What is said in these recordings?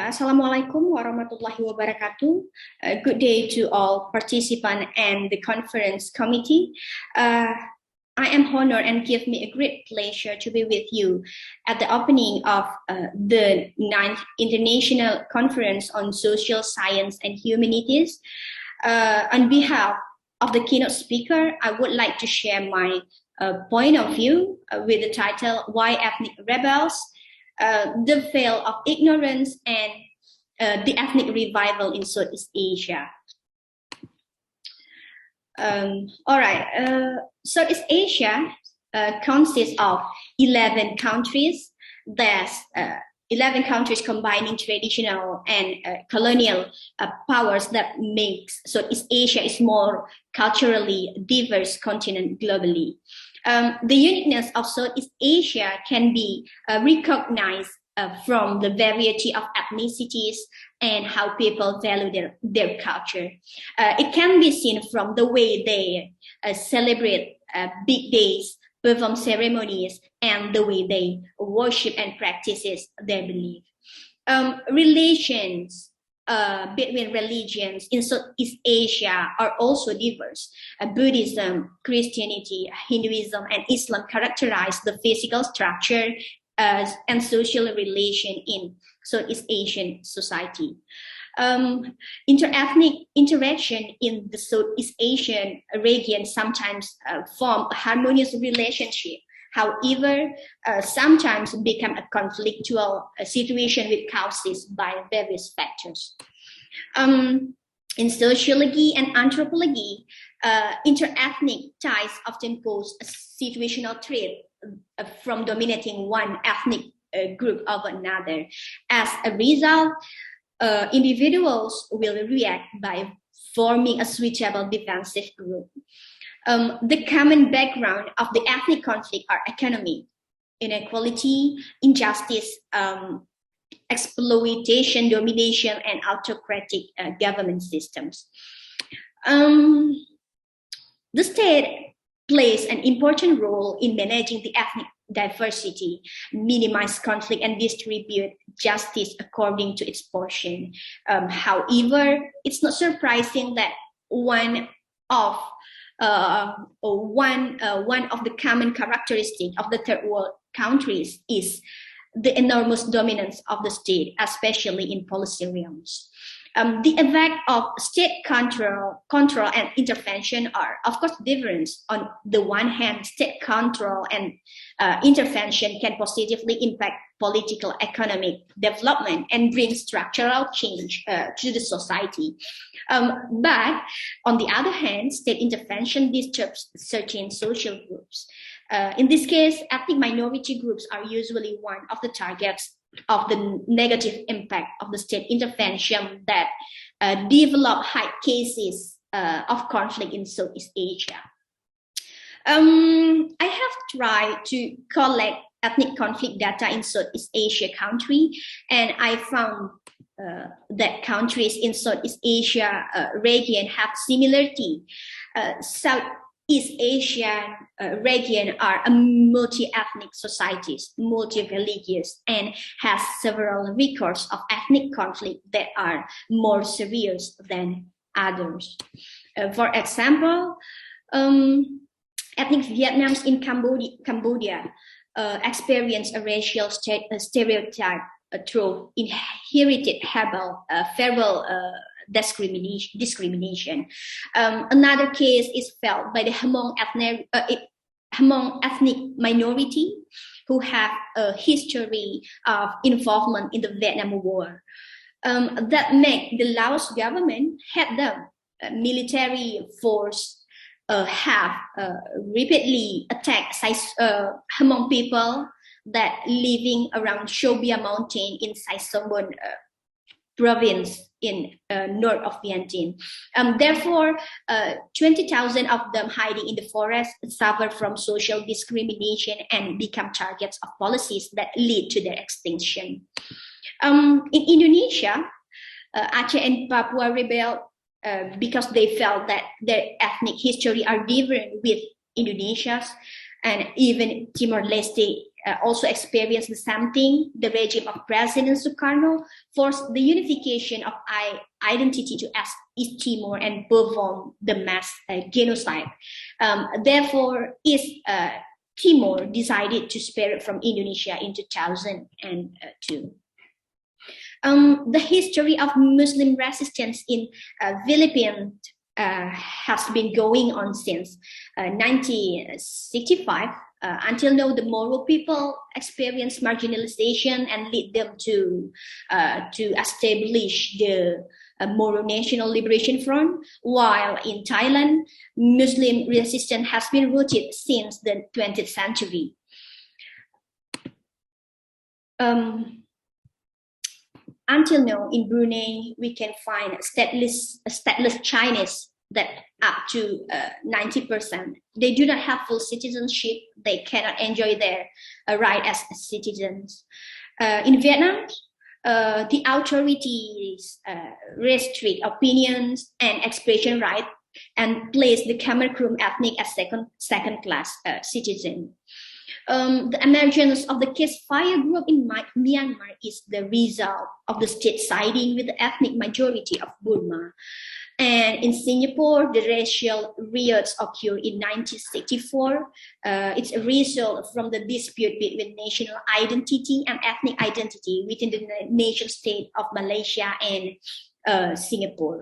Assalamualaikum warahmatullahi wabarakatuh. Good day to all participants and the conference committee. I am honored and give me a great pleasure to be with you at the opening of the 9th International Conference on Social Science and Humanities. On behalf of the keynote speaker, I would like to share my point of view with the title, Why Ethnic Rebels? The Veil of Ignorance and the Ethnic Revival in Southeast Asia. Southeast Asia consists of 11 countries. There's 11 countries combining traditional and colonial powers that makes Southeast Asia is more culturally diverse continent globally. The uniqueness of Southeast Asia can be recognized from the variety of ethnicities and how people value their culture. It can be seen from the way they celebrate big days, perform ceremonies, and the way they worship and practices their belief. Relations between religions in Southeast Asia are also diverse. Buddhism, Christianity, Hinduism, and Islam characterize the physical structure and social relation in Southeast Asian society. Interethnic interaction in the Southeast Asian region sometimes form a harmonious relationship. However, sometimes become a conflictual situation with causes by various factors. In sociology and anthropology, interethnic ties often pose a situational threat from dominating one ethnic group over another. As a result, individuals will react by forming a suitable defensive group. The common background of the ethnic conflict are economic, inequality, injustice, exploitation, domination, and autocratic government systems. The state plays an important role in managing the ethnic diversity, minimize conflict, and distribute justice according to its portion. However, it's not surprising that one of the common characteristics of the third world countries is the enormous dominance of the state, especially in policy realms. The effect of state control and intervention are, of course, different. On the one hand, state control and intervention can positively impact political, economic development and bring structural change to the society. But on the other hand, state intervention disturbs certain social groups. In this case, ethnic minority groups are usually one of the targets of the negative impact of the state intervention that develop high cases of conflict in Southeast Asia. I have tried to collect ethnic conflict data in Southeast Asia country, and I found that countries in Southeast Asia region have similarity. Southeast Asian region are a multi-ethnic societies, multi-religious, and has several records of ethnic conflict that are more serious than others. For example, ethnic Vietnamese in Cambodia experience a racial stereotype through inherited verbal discrimination. Another case is felt by the Hmong ethnic minority who have a history of involvement in the Vietnam War. That make the Laos government had the military force have repeatedly attacked Hmong people that living around Shobia Mountain in Saisongbon province in north of Vientiane. Therefore, 20,000 of them hiding in the forest suffer from social discrimination and become targets of policies that lead to their extinction. In Indonesia, Aceh and Papua rebelled because they felt that their ethnic history are different with Indonesia's, and even Timor-Leste also experienced the same thing. The regime of President Sukarno forced the unification of identity to East Timor and performed the mass genocide. Therefore, East Timor decided to separate from Indonesia in 2002. The history of Muslim resistance in Philippines has been going on since 1965. Until now, the Moro people experienced marginalization and lead them to establish the Moro National Liberation Front, while in Thailand, Muslim resistance has been rooted since the 20th century. Until now, in Brunei, we can find stateless Chinese that up to 90%. They do not have full citizenship. They cannot enjoy their right as citizens. In Vietnam, the authorities restrict opinions and expression rights and place the Khmer Krom ethnic as second-class citizen. The emergence of the Campfire group in Myanmar is the result of the state siding with the ethnic majority of Burma. And in Singapore, the racial riots occurred in 1964. It's a result from the dispute between national identity and ethnic identity within the nation state of Malaysia and Singapore.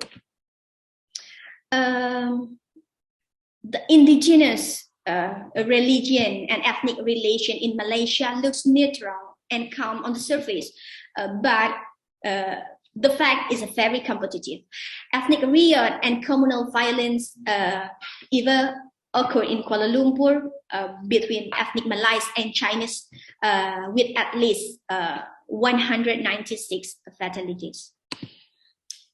The indigenous religion and ethnic relation in Malaysia looks neutral and calm on the surface, but the fact is very competitive. Ethnic riot and communal violence either occur in Kuala Lumpur between ethnic Malays and Chinese, with at least 196 fatalities.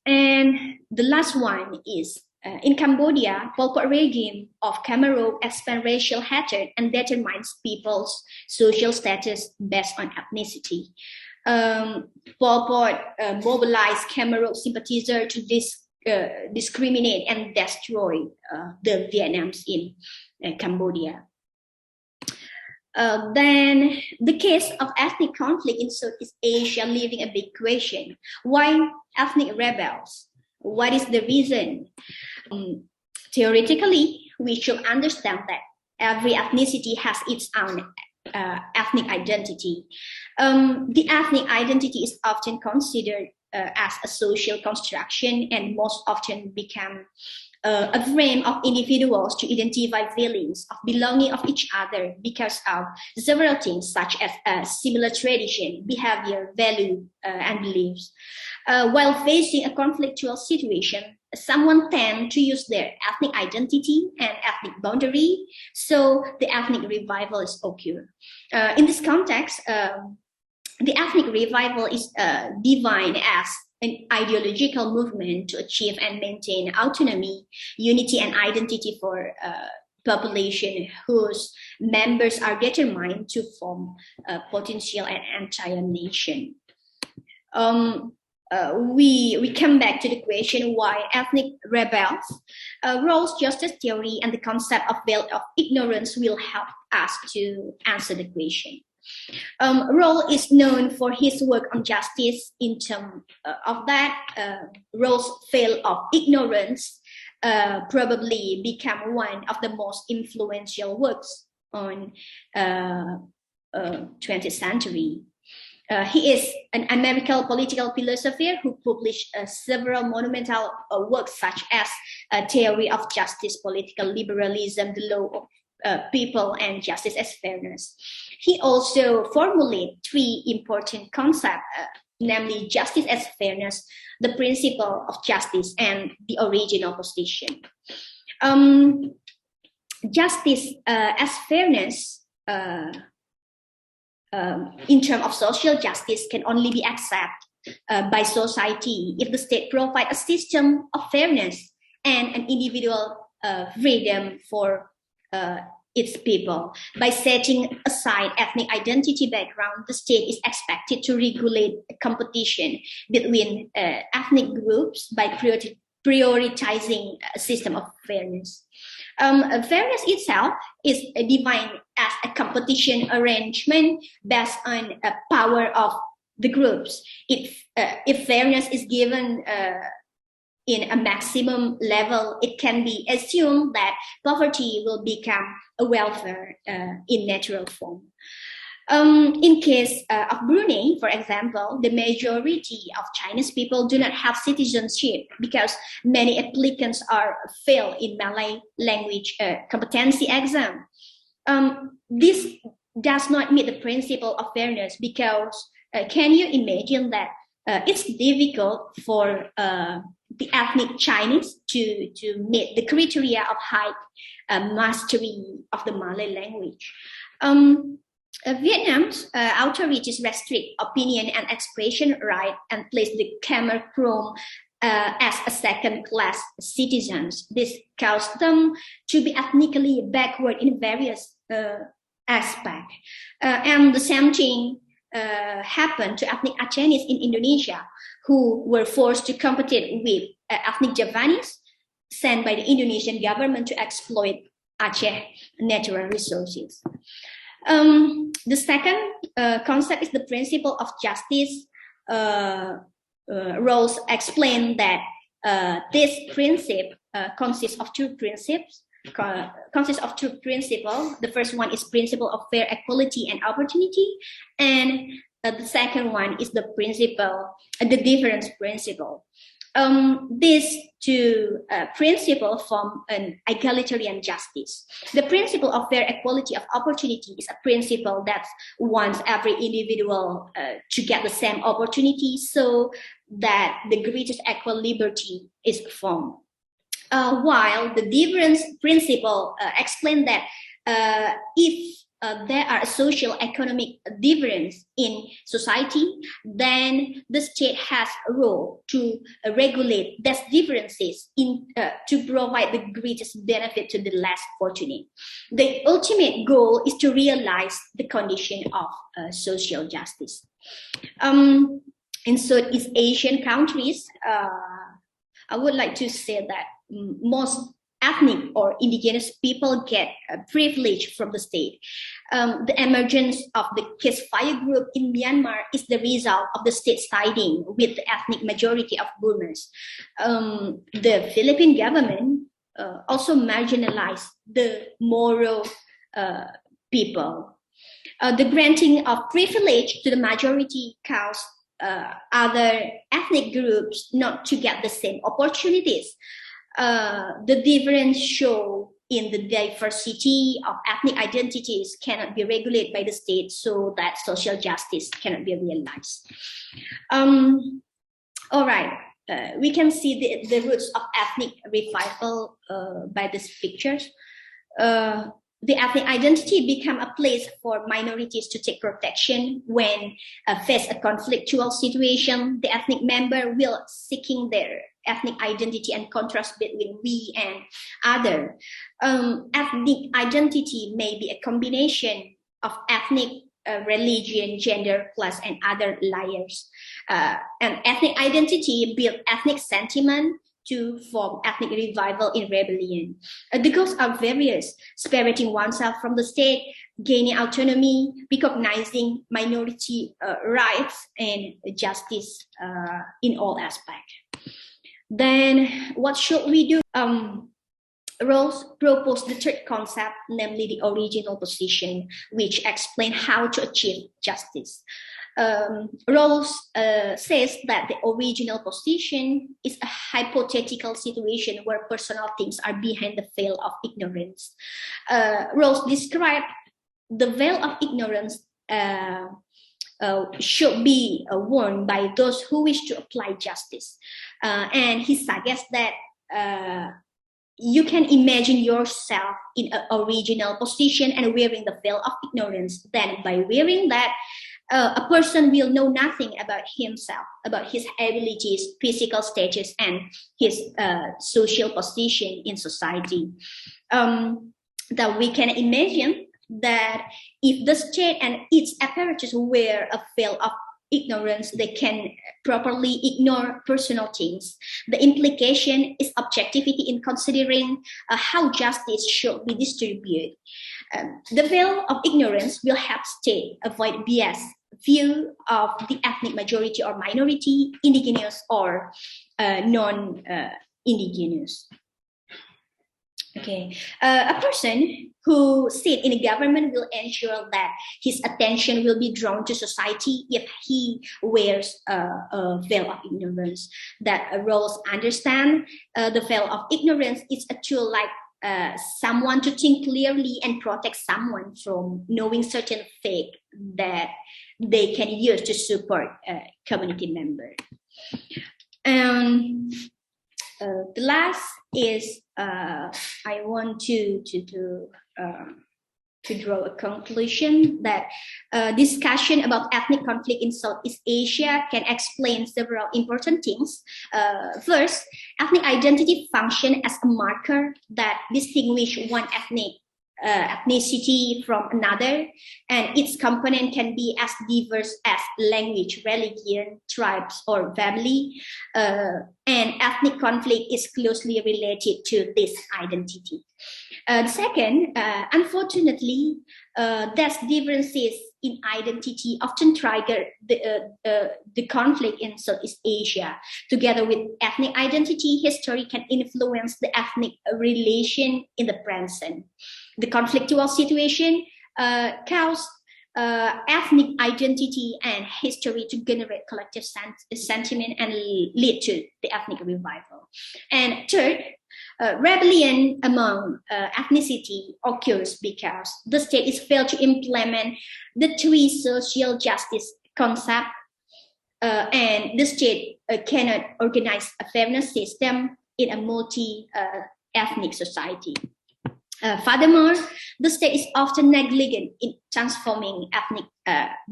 And the last one is in Cambodia, Pol Pot regime of Khmer Rouge expand racial hatred and determines people's social status based on ethnicity. Pol Pot mobilized Khmer Rouge sympathizers to discriminate and destroy the Vietnamese in Cambodia. Then the case of ethnic conflict in Southeast Asia leaving a big question. Why ethnic rebels? What is the reason? Theoretically, we should understand that every ethnicity has its own ethnic identity. The ethnic identity is often considered as a social construction and most often become a frame of individuals to identify feelings of belonging of each other because of several things such as similar tradition, behavior, value, and beliefs. While facing a conflictual situation, someone tends to use their ethnic identity and ethnic boundary, so the ethnic revival is occur. In this context, the ethnic revival is defined as an ideological movement to achieve and maintain autonomy, unity, and identity for population whose members are determined to form a potential and entire nation. We come back to the question why ethnic rebels. Rawls' justice theory and the concept of veil of ignorance will help us to answer the question. Rawls is known for his work on justice. In terms of that, Rawls' veil of ignorance probably become one of the most influential works on 20th century. He is an American political philosopher who published several monumental works such as Theory of Justice, Political Liberalism, The Law of People, and Justice as Fairness. He also formulated three important concepts, namely justice as fairness, the principle of justice, and the original position. Justice as fairness in terms of social justice can only be accepted by society if the state provides a system of fairness and an individual freedom for its people. By setting aside ethnic identity background, the state is expected to regulate competition between ethnic groups by prioritizing a system of fairness. Fairness itself is defined as a competition arrangement based on power of the groups. If fairness is given in a maximum level, it can be assumed that poverty will become a welfare in natural form. In case of Brunei, for example, the majority of Chinese people do not have citizenship because many applicants are fail in Malay language competency exam. This does not meet the principle of fairness because can you imagine that it's difficult for the ethnic Chinese to meet the criteria of high mastery of the Malay language. Vietnam's authorities restrict opinion and expression right and place the Khmer Krom as a second-class citizens. This caused them to be ethnically backward in various aspects. And the same thing happened to ethnic Acehnese in Indonesia, who were forced to compete with ethnic Javanese sent by the Indonesian government to exploit Aceh natural resources. The second concept is the principle of justice. Rawls explained that this principle consists of two principles. The first one is principle of fair equality and opportunity, and the second one is the difference principle. These two principles form an egalitarian justice. The principle of fair equality of opportunity is a principle that wants every individual to get the same opportunity so that the greatest equal liberty is formed. While the difference principle explains that if there are a social economic difference in society, then the state has a role to regulate these differences to provide the greatest benefit to the less fortunate. The ultimate goal is to realize the condition of social justice. In Southeast Asian countries, I would like to say that most ethnic or indigenous people get privilege from the state. The emergence of the Caste-Fire group in Myanmar is the result of the state siding with the ethnic majority of Burmese. The Philippine government also marginalized the Moro people. The granting of privilege to the majority caused other ethnic groups not to get the same opportunities. The difference shown in the diversity of ethnic identities cannot be regulated by the state, so that social justice cannot be realized. All right, we can see the roots of ethnic revival by these pictures. The ethnic identity become a place for minorities to take protection when face a conflictual situation. The ethnic member will seeking their ethnic identity and contrast between we and other. Ethnic identity may be a combination of ethnic, religion, gender, class, and other layers. And ethnic identity build ethnic sentiment to form ethnic revival in rebellion. The goals are various: separating oneself from the state, gaining autonomy, recognizing minority rights, and justice in all aspects. Then what should we do? Rawls proposed the third concept, namely the original position, which explains how to achieve justice. Rawls says that the original position is a hypothetical situation where personal things are behind the veil of ignorance. Rawls described the veil of ignorance should be worn by those who wish to apply justice. And he suggests that you can imagine yourself in an original position and wearing the veil of ignorance. Then by wearing that, a person will know nothing about himself, about his abilities, physical status, and his social position in society. That we can imagine that if the state and its apparatus wear a veil of ignorance, they can properly ignore personal things. The implication is objectivity in considering how justice should be distributed. The veil of ignorance will help state avoid bias view of the ethnic majority or minority, indigenous or non-indigenous. Okay, a person who sit in a government will ensure that his attention will be drawn to society if he wears a veil of ignorance. That Rawls understand the veil of ignorance is a tool like someone to think clearly and protect someone from knowing certain fake that they can use to support a community member. The last is I want to draw a conclusion that discussion about ethnic conflict in Southeast Asia can explain several important things. First, ethnic identity function as a marker that distinguishes one ethnicity from another, and its component can be as diverse as language, religion, tribes, or family, and ethnic conflict is closely related to this identity. Second, unfortunately, these differences in identity often trigger the conflict in Southeast Asia. Together with ethnic identity, history can influence the ethnic relation in the present. The conflictual situation caused ethnic identity and history to generate collective sentiment and lead to the ethnic revival. And third, rebellion among ethnicity occurs because the state is failed to implement the three social justice concepts, and the state cannot organize a fairness system in a multi-ethnic society. Furthermore, the state is often negligent in transforming ethnic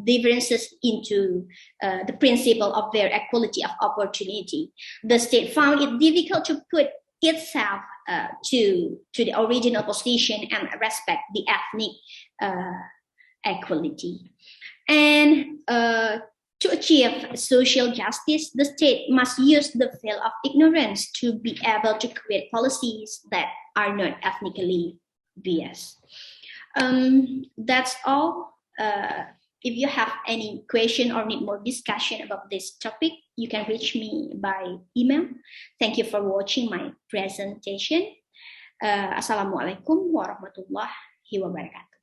differences into the principle of their equality of opportunity. The state found it difficult to put itself to the original position and respect the ethnic equality. And to achieve social justice, the state must use the veil of ignorance to be able to create policies that are not ethnically biased. That's all. If you have any question or need more discussion about this topic, you can reach me by email. Thank you for watching my presentation. Assalamualaikum warahmatullahi wabarakatuh.